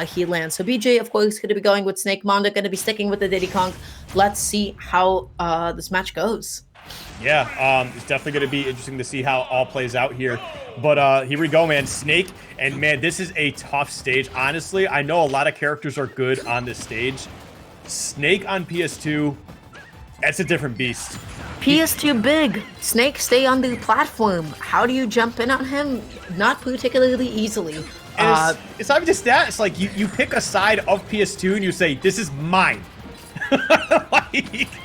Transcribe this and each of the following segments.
he lands. So BeJay, of course, going to be going with Snake. Manda going to be sticking with the Diddy Kong. Let's see how this match goes. Yeah, it's definitely going to be interesting to see how it all plays out here. But here we go, man. Snake, and man, this is a tough stage. Honestly, I know a lot of characters are good on this stage. Snake on PS2, that's a different beast. PS2 big. Snake stay on the platform. How do you jump in on him? Not particularly easily. It's not even just that. It's like you pick a side of PS2 and you say, this is mine.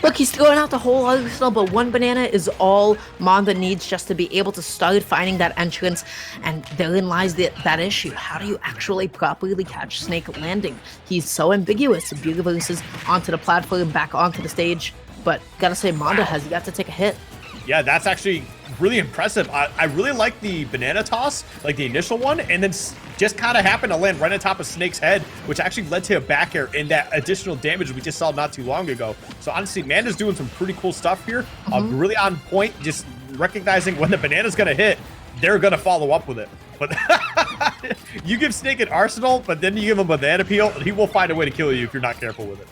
Look, he's throwing out the whole other stuff, but one banana is all Manda needs just to be able to start finding that entrance, and therein lies that issue. How do you actually properly catch Snake landing? He's so ambiguous. Beauty versus onto the platform, back onto the stage, but gotta say, Manda has got to take a hit. Yeah, that's actually really impressive. I really like the banana toss, like the initial one, and then just kind of happened to land right on top of Snake's head, which actually led to a back air and that additional damage we just saw not too long ago. So honestly, Manda's doing some pretty cool stuff here. Really on point, just recognizing when the banana's going to hit, they're going to follow up with it. But you give Snake an arsenal, but then you give him a banana peel, and he will find a way to kill you if you're not careful with it.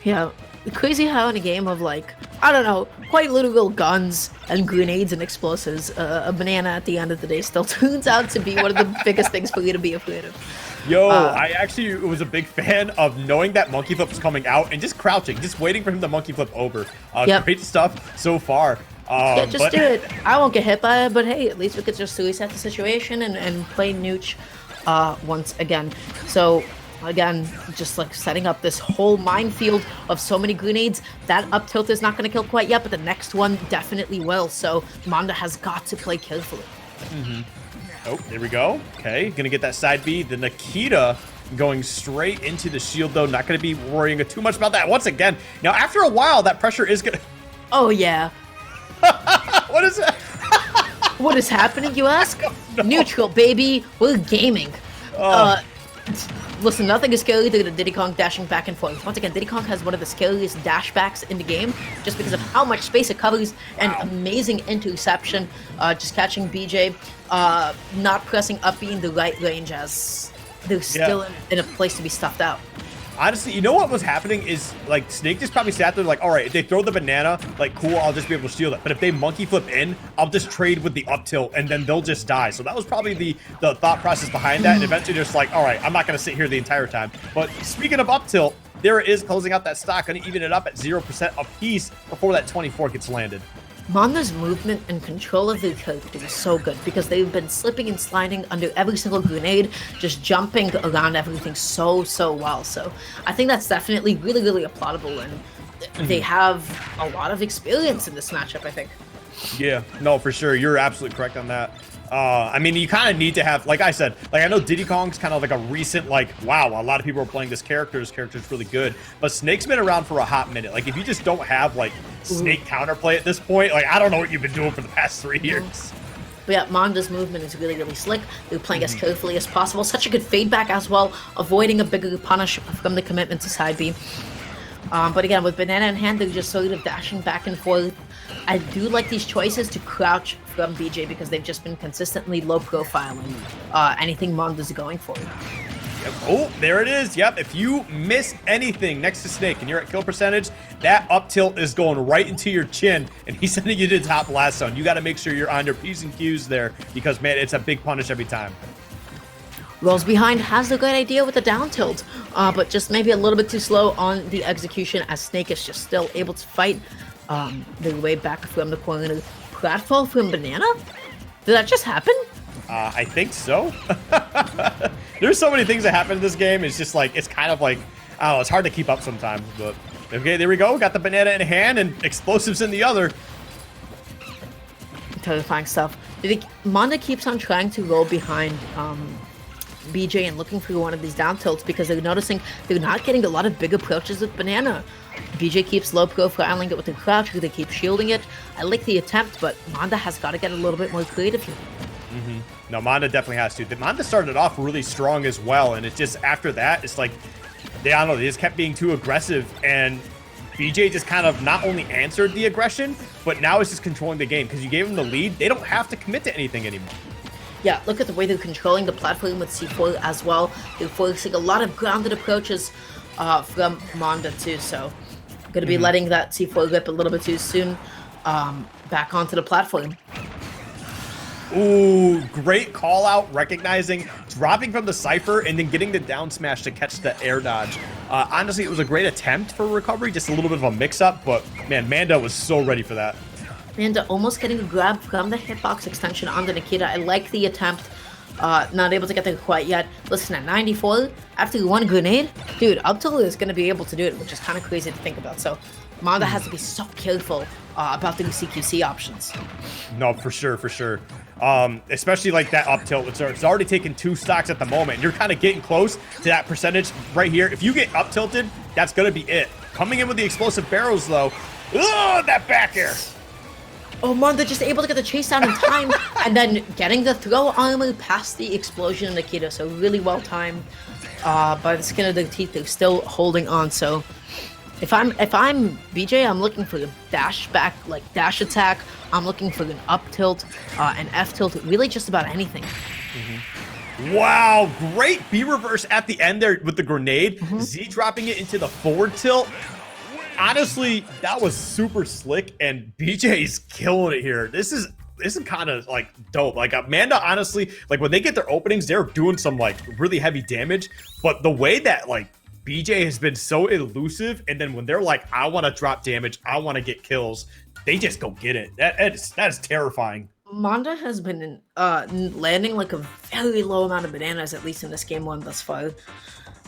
Yeah. Crazy how in a game of, like, I don't know, quite literal guns and grenades and explosives, a banana at the end of the day still turns out to be one of the biggest things for you to be afraid of. Yo, I actually was a big fan of knowing that monkey flip was coming out and just crouching, just waiting for him to monkey flip over. Great stuff so far. Yeah, just do it. I won't get hit by it, but hey, at least we could just reset the situation and play Nooch once again. So again, just like setting up this whole minefield of so many grenades. That up tilt is not going to kill quite yet, but the next one definitely will. So Manda has got to play carefully. Oh, there we go. Okay, gonna get that side B. The Nikita going straight into the shield, though. Not going to be worrying too much about that once again. Now, after a while, that pressure is going to... Oh, yeah. What is that? What is happening, you ask? No. Neutral, baby. We're gaming. Listen, nothing is scarier than the Diddy Kong dashing back and forth. Once again, Diddy Kong has one of the scariest dashbacks in the game just because of how much space it covers and amazing interception. Just catching BeJay, not pressing up B in the right range as they're still in a place to be stuffed out. Honestly, you know what was happening is, like, Snake just probably sat there like, all right, if they throw the banana, like, cool, I'll just be able to steal it. But if they monkey flip in, I'll just trade with the up tilt, and then they'll just die. So that was probably the thought process behind that. And eventually just like, all right, I'm not going to sit here the entire time. But speaking of up tilt, there it is closing out that stock, going to even it up at 0% apiece before that 24 gets landed. Manda's movement and control of their character is so good because they've been slipping and sliding under every single grenade, just jumping around everything so well. So I think that's definitely really applaudable, and they have a lot of experience in this matchup, I think. Yeah, no, for sure. You're absolutely correct on that. I mean, you kind of need to have, like I said, like I know Diddy Kong's kind of like a recent, like, wow, a lot of people are playing this character. This character's really good. But Snake's been around for a hot minute. Like, if you just don't have, like, Snake counterplay at this point, like, I don't know what you've been doing for the past 3 years. But yeah, Manda's movement is really slick. They're playing as carefully as possible. Such a good feedback as well, avoiding a bigger punish from the commitment to side B. But again, with banana in hand, they're just sort of dashing back and forth. I do like these choices to crouch from BeJay because they've just been consistently low profiling anything Manda's going for. Yep. Oh, there it is. Yep. If you miss anything next to Snake and you're at kill percentage, that up tilt is going right into your chin, and he's sending you to the top last zone. You got to make sure you're on your P's and Q's there because, man, it's a big punish every time. Rolls behind, has a good idea with the down tilt, but just maybe a little bit too slow on the execution as Snake is just still able to fight their way back from the corner. Platform from banana? Did that just happen? I think so. There's so many things that happen in this game. It's just like, it's kind of like, I don't know, it's hard to keep up sometimes. But okay, there we go. Got the banana in hand and explosives in the other. Terrifying stuff. Manda keeps on trying to roll behind BeJay and looking for one of these down tilts because they're noticing they're not getting a lot of big approaches with banana. BeJay keeps low profiling it with the crouch, they keep shielding it. I like the attempt, but Manda has got to get a little bit more creative here. No, Manda definitely has to. Manda started off really strong as well, and it's just after that, it's like, I don't know, they just kept being too aggressive, and BeJay just kind of not only answered the aggression, but now it's just controlling the game because you gave them the lead. They don't have to commit to anything anymore. Yeah, look at the way they're controlling the platform with C4 as well. They're forcing a lot of grounded approaches from Manda too, so going to be letting that C4 rip a little bit too soon back onto the platform. Ooh, great call out, recognizing, dropping from the Cypher, and then getting the down smash to catch the air dodge. Honestly, it was a great attempt for recovery, just a little bit of a mix-up, but man, Manda was so ready for that. Manda almost getting a grab from the hitbox extension on the Nikita. I like the attempt. Not able to get there quite yet. Listen, at 94, after one grenade, dude, up tilt is going to be able to do it, which is kind of crazy to think about. So Manda has to be so careful about the CQC options. No, for sure, for sure. Especially like that up tilt. It's already taken 2 stocks at the moment. You're kind of getting close to that percentage right here. If you get up tilted, that's going to be it. Coming in with the explosive barrels, though. Oh, that back air. Oh, Manda just able to get the chase down in time, and then getting the throw armor past the explosion in Nikita. So really well timed by the skin of their teeth. They're still holding on. So if I'm BeJay, I'm looking for a dash back, like dash attack. I'm looking for an up tilt, an F tilt, really just about anything. Wow, great B reverse at the end there with the grenade. Z dropping it into the forward tilt. Honestly, that was super slick, and BeJay's killing it here. This is kind of like dope. Like Manda, honestly, like when they get their openings, they're doing some like really heavy damage. But the way that like BeJay has been so elusive, and then when they're like, I want to drop damage, I want to get kills, they just go get it. That is terrifying. Manda has been landing like a very low amount of bananas, at least in this game 1 thus far.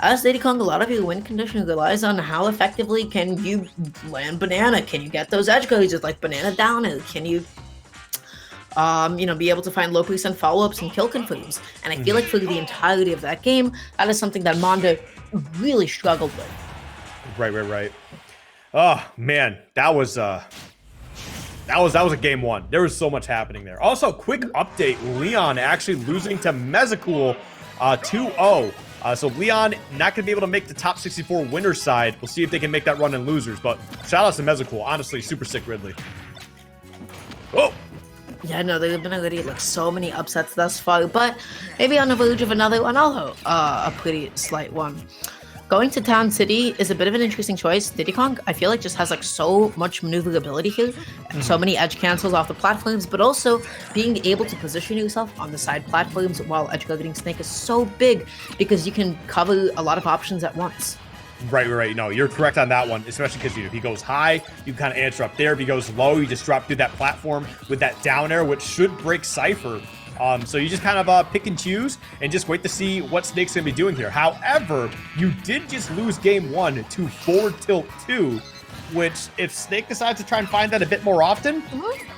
As Diddy Kong, a lot of your win condition relies on how effectively can you land banana. Can you get those edge guards with like banana down? Can you, be able to find low percent follow-ups and kill confirms? And I feel like for the entirety of that game, that is something that Manda really struggled with. Right. Oh man, that was a game 1. There was so much happening there. Also, quick update: Leon actually losing to Mezacool 2-0. So Leon not going to be able to make the top 64 winner side. We'll see if they can make that run in losers. But shout out to Mezacool. Honestly, super sick Ridley. Oh! Yeah, no, there have been already like so many upsets thus far. But maybe on the verge of another one, although a pretty slight one. Going to Town City is a bit of an interesting choice. Diddy Kong, I feel like, just has like so much maneuverability here, so many edge cancels off the platforms, but also being able to position yourself on the side platforms while edge guarding Snake is so big because you can cover a lot of options at once. Right. No, you're correct on that one, especially because if he goes high, you kind of answer up there. If he goes low, you just drop through that platform with that down air, which should break Cypher. So you just kind of pick and choose and just wait to see what Snake's going to be doing here. However, you did just lose game 1 to forward tilt 2, which if Snake decides to try and find that a bit more often,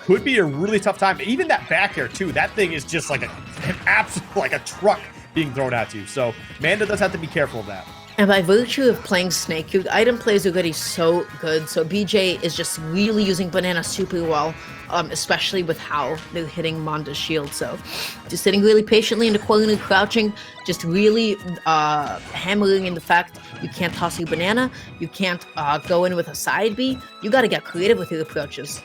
could be a really tough time. Even that back air too, that thing is just like an absolute, like a truck being thrown at you. So Manda does have to be careful of that. And by virtue of playing Snake, your item plays are already so good. So BeJay is just really using banana super well, especially with how they're hitting Manda's shield. So just sitting really patiently in the corner, crouching, just really hammering in the fact you can't toss your banana, you can't go in with a side B. You got to get creative with your approaches.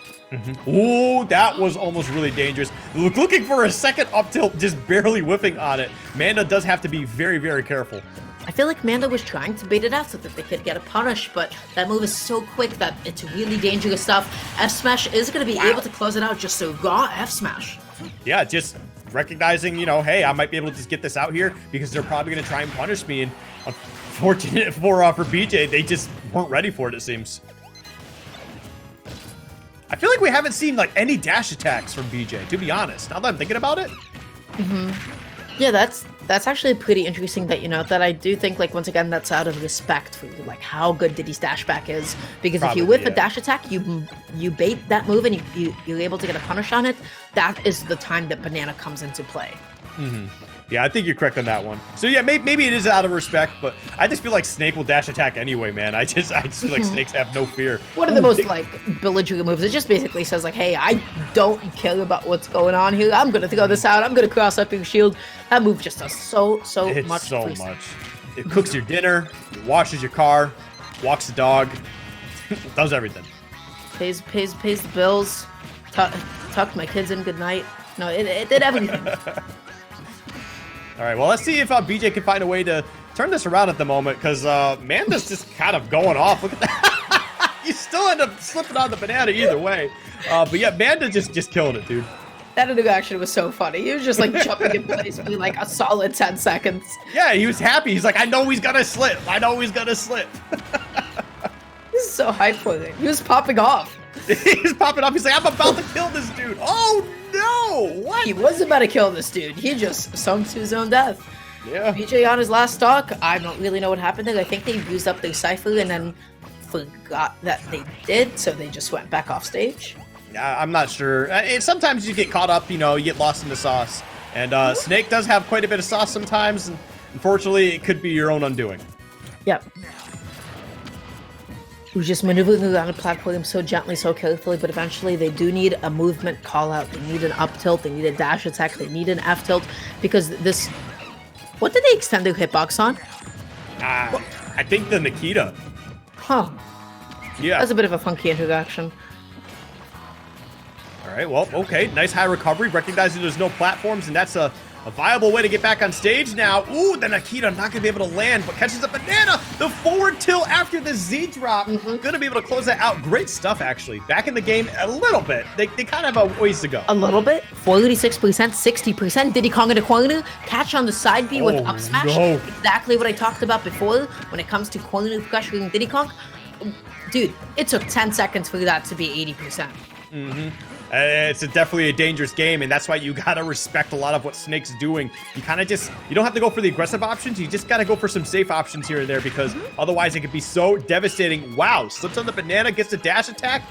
Ooh, that was almost really dangerous. Looking for a second up tilt, just barely whiffing on it. Manda does have to be very, very careful. I feel like Manda was trying to bait it out so that they could get a punish, but that move is so quick that it's really dangerous stuff. F-Smash is going to be able to close it out, just a raw F-Smash. Yeah, just recognizing, hey, I might be able to just get this out here because they're probably going to try and punish me. And unfortunate for BeJay, they just weren't ready for it, it seems. I feel like we haven't seen like any dash attacks from BeJay, to be honest, now that I'm thinking about it. Yeah, that's actually pretty interesting that, that I do think, like, once again, that's out of respect for, like, how good Diddy's dash back is. Because if you whip a dash attack, you bait that move and you're able to get a punish on it, that is the time that banana comes into play. Yeah, I think you're correct on that one. So yeah, maybe it is out of respect, but I just feel like Snake will dash attack anyway, man. I just feel like Snakes have no fear. One of the most like belligerent moves. It just basically says like, hey, I don't care about what's going on here. I'm gonna throw this out. I'm gonna cross up your shield. That move just does so it's much. So much. It cooks your dinner, washes your car, walks the dog, does everything. Pays the bills. Tucked my kids in good night. No, it did everything. All right, well, let's see if BeJay can find a way to turn this around at the moment, because Manda's just kind of going off. Look at that. You still end up slipping on the banana either way. But yeah, Manda just killing it, dude. That interaction was so funny. He was just like jumping in place for like a solid 10 seconds. Yeah, he was happy. He's like, I know he's gonna slip. I know he's gonna slip. This is so hype for him. He was popping off. He's popping off. He's like, I'm about to kill this dude. Oh no! What? He was about to kill this dude. He just sunk to his own death. Yeah. BeJay on his last stock. I don't really know what happened there. I think they used up their Cypher and then forgot that they did, so they just went back off stage. I'm not sure. Sometimes you get caught up, you know, you get lost in the sauce. And Snake does have quite a bit of sauce sometimes, and unfortunately, it could be your own undoing. Yep. Who's just maneuvering around a platform so gently, so carefully, but eventually they do need a movement call out. They need an up tilt, they need a dash attack, they need an F tilt, because this... What did they extend their hitbox on? I think the Nikita. Huh. Yeah. That's a bit of a funky introduction. All right, well, okay. Nice high recovery, recognizing there's no platforms, and that's a viable way to get back on stage now. Ooh, the Nikita not going to be able to land, but catches a banana. The forward tilt after the Z drop. Going to be able to close that out. Great stuff, actually. Back in the game a little bit. They kind of have a ways to go. A little bit. 46%, 60%. Diddy Kong in the corner. Catch on the side B with up smash. No. Exactly what I talked about before when it comes to corner pressuring Diddy Kong. Dude, it took 10 seconds for that to be 80%. It's definitely a dangerous game, and that's why you gotta respect a lot of what Snake's doing. You kind of you don't have to go for the aggressive options. You just gotta go for some safe options here and there, because otherwise it could be so devastating. Wow, slips on the banana, gets the dash attack.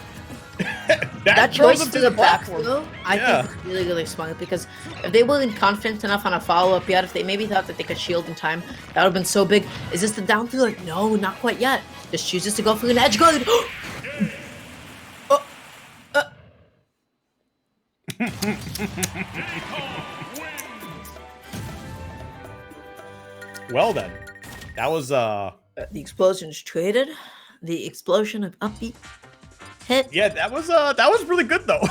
that choice him to the back platform. throw, I think is really, really smart, because if they weren't confident enough on a follow-up yet, if they maybe thought that they could shield in time, that would have been so big. Is this the down throw? Like, no, not quite yet. Just chooses to go for an edge guard. Well then, that was The explosion's traded. The explosion of upbeat hit. yeah, that was really good though.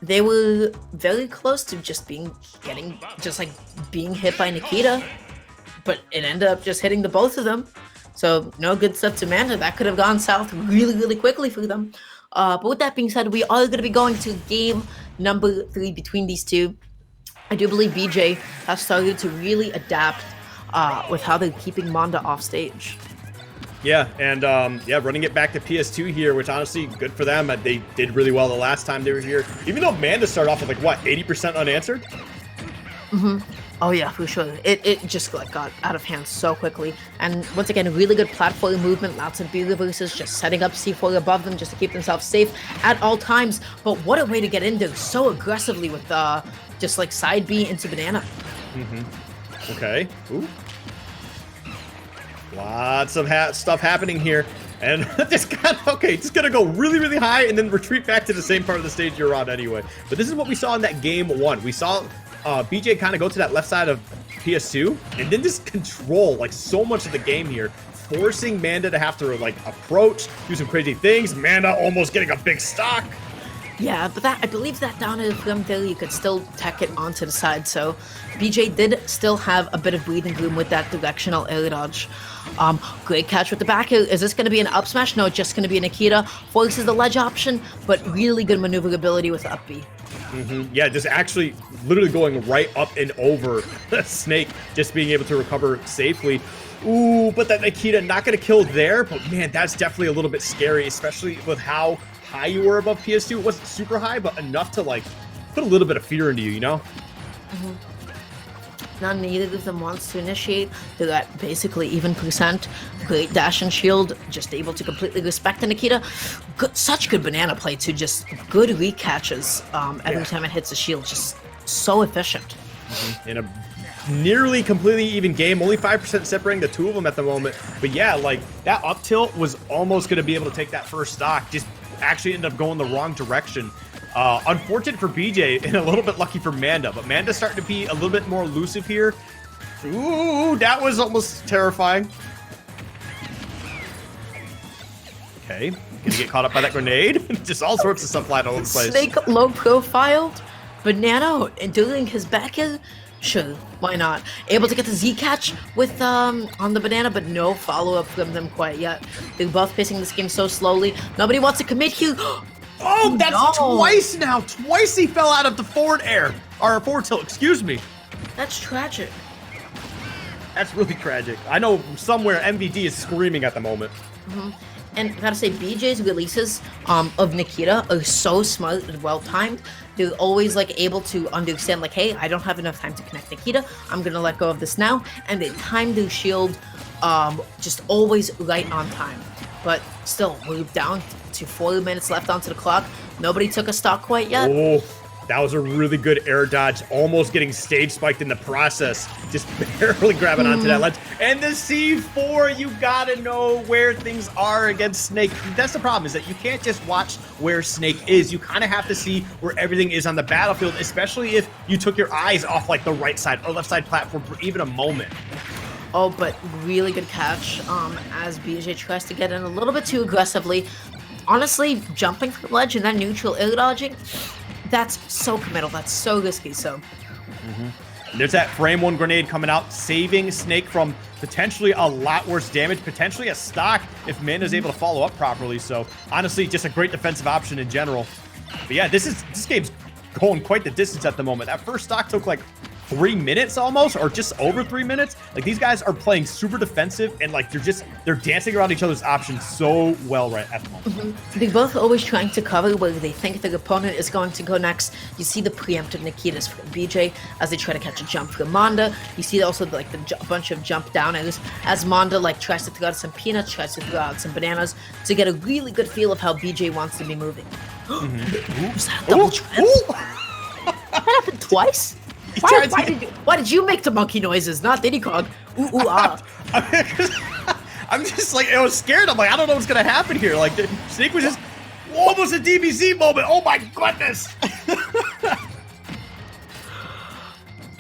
They were very close to just being hit by Nikita, but it ended up just hitting the both of them. So no good stuff to Manda. That could have gone south really, really quickly for them. But with that being said, we are going to be going to game number 3 between these two. I do believe BeJay has started to really adapt with how they're keeping Manda off stage. Yeah, and running it back to PS2 here, which honestly, good for them. They did really well the last time they were here. Even though Manda started off with like, what, 80% unanswered? Oh yeah, for sure. It just like got out of hand so quickly. And once again, really good platform movement, lots of B reverses, just setting up C4 above them just to keep themselves safe at all times. But what a way to get in there so aggressively with just like side B into banana. Okay. Ooh. Lots of stuff happening here. And just gonna go really, really high and then retreat back to the same part of the stage you're on anyway. But this is what we saw in that game 1. We saw BeJay kind of go to that left side of PS2 and then just control like so much of the game here, forcing Manda to have to like approach, do some crazy things. Manda almost getting a big stock. Yeah, but I believe that down in from there you could still tech it onto the side, so BeJay did still have a bit of breathing room with that directional air dodge. Great catch with the back air. Is this going to be an up smash? No, just going to be a Nikita. Forces the ledge option, but really good maneuverability with up B. Yeah, just actually literally going right up and over Snake, just being able to recover safely. Ooh, but that Nikita not going to kill there, but man, that's definitely a little bit scary, especially with how high you were above PS2. It wasn't super high, but enough to like put a little bit of fear into you, you know? Now neither of them wants to initiate. They're at basically even percent. Great dash and shield, just able to completely respect the Nikita. Such good banana play too, just good recatches every time it hits the shield. Just so efficient. In a nearly completely even game, only 5% separating the two of them at the moment. But yeah, like that up tilt was almost going to be able to take that first stock. Just actually ended up going the wrong direction. Unfortunate for BeJay and a little bit lucky for Manda, but Manda's starting to be a little bit more elusive here. Ooh, that was almost terrifying. Okay, gonna get caught up by that grenade. Just all sorts of stuff flying all over the place. Snake low profiled, Banana doing his back air, Sure, why not? Able to get the Z catch with on the banana, but no follow-up from them quite yet. They're both pacing this game so slowly. Nobody wants to commit here. Oh, that's No. twice now. Twice he fell out of the forward air. Or forward tilt, excuse me. That's tragic. That's really tragic. I know somewhere MVD is screaming at the moment. And I gotta say, BJ's releases of Nikita are so smart and well timed. They're always like able to understand, like, hey, I don't have enough time to connect Nikita. I'm gonna let go of this now, and they time their shield just always right on time. But still, we're down to 4 minutes left onto the clock. Nobody took a stock quite yet. Oh, that was a really good air dodge. Almost getting stage spiked in the process. Just barely grabbing onto that ledge. And the C4, you gotta know where things are against Snake. That's the problem, is that you can't just watch where Snake is. You kind of have to see where everything is on the battlefield, especially if you took your eyes off like the right side or left side platform for even a moment. Oh, but really good catch as BJ tries to get in a little bit too aggressively. Honestly, jumping from ledge and then neutral air dodging, that's so committal. That's so risky. So There's that frame 1 grenade coming out, saving Snake from potentially a lot worse damage, potentially a stock if Manda's able to follow up properly. So honestly, just a great defensive option in general. But yeah, this game's going quite the distance at the moment. That first stock took like 3 minutes almost, or just over 3 minutes. Like, these guys are playing super defensive, and like they're dancing around each other's options so well right at the moment. They're both always trying to cover where they think their opponent is going to go next. You see the preemptive Nikitas from BJ as they try to catch a jump from Manda. You see also like a bunch of jump downers as Manda like tries to throw out some peanuts, tries to throw out some bananas to get a really good feel of how BJ wants to be moving. Was that a double trip? That happened twice? Why did you make the monkey noises, not Diddy Kong? Ooh, ooh, ah. I'm just like, I was scared. I'm like, I don't know what's gonna happen here. Like, Snake was just almost a DBZ moment. Oh my goodness.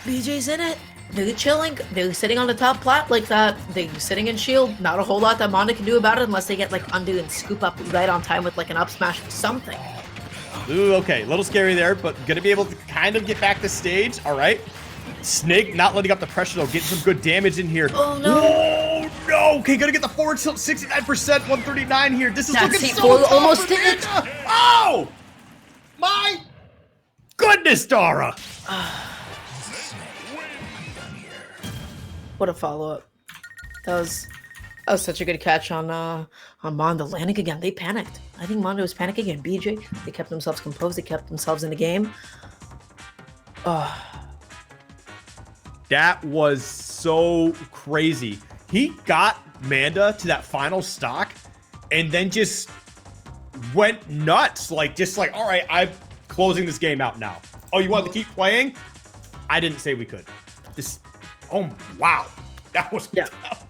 BJ's in it. They're chilling. They're sitting on the top plat like that. They're sitting in shield. Not a whole lot that Manda can do about it unless they get like undo and scoop up right on time with like an up smash or something. Ooh, okay, a little scary there, but gonna be able to kind of get back to stage. All right. Snake not letting up the pressure though, getting some good damage in here. Oh no! Oh no! Okay, gonna get the forward tilt, 69%, 139 here. This is That looking C4 so tough almost for did it. Manda. Oh my goodness, Dara! What a follow up! That was such a good catch on Manda. Landing again, they panicked. I think Manda was panicking, and BJ, they kept themselves composed. They kept themselves in the game. That was so crazy. He got Manda to that final stock and then just went nuts. Like, all right, I'm closing this game out now. Oh, you want to keep playing? I didn't say we could. Oh, wow. That was tough.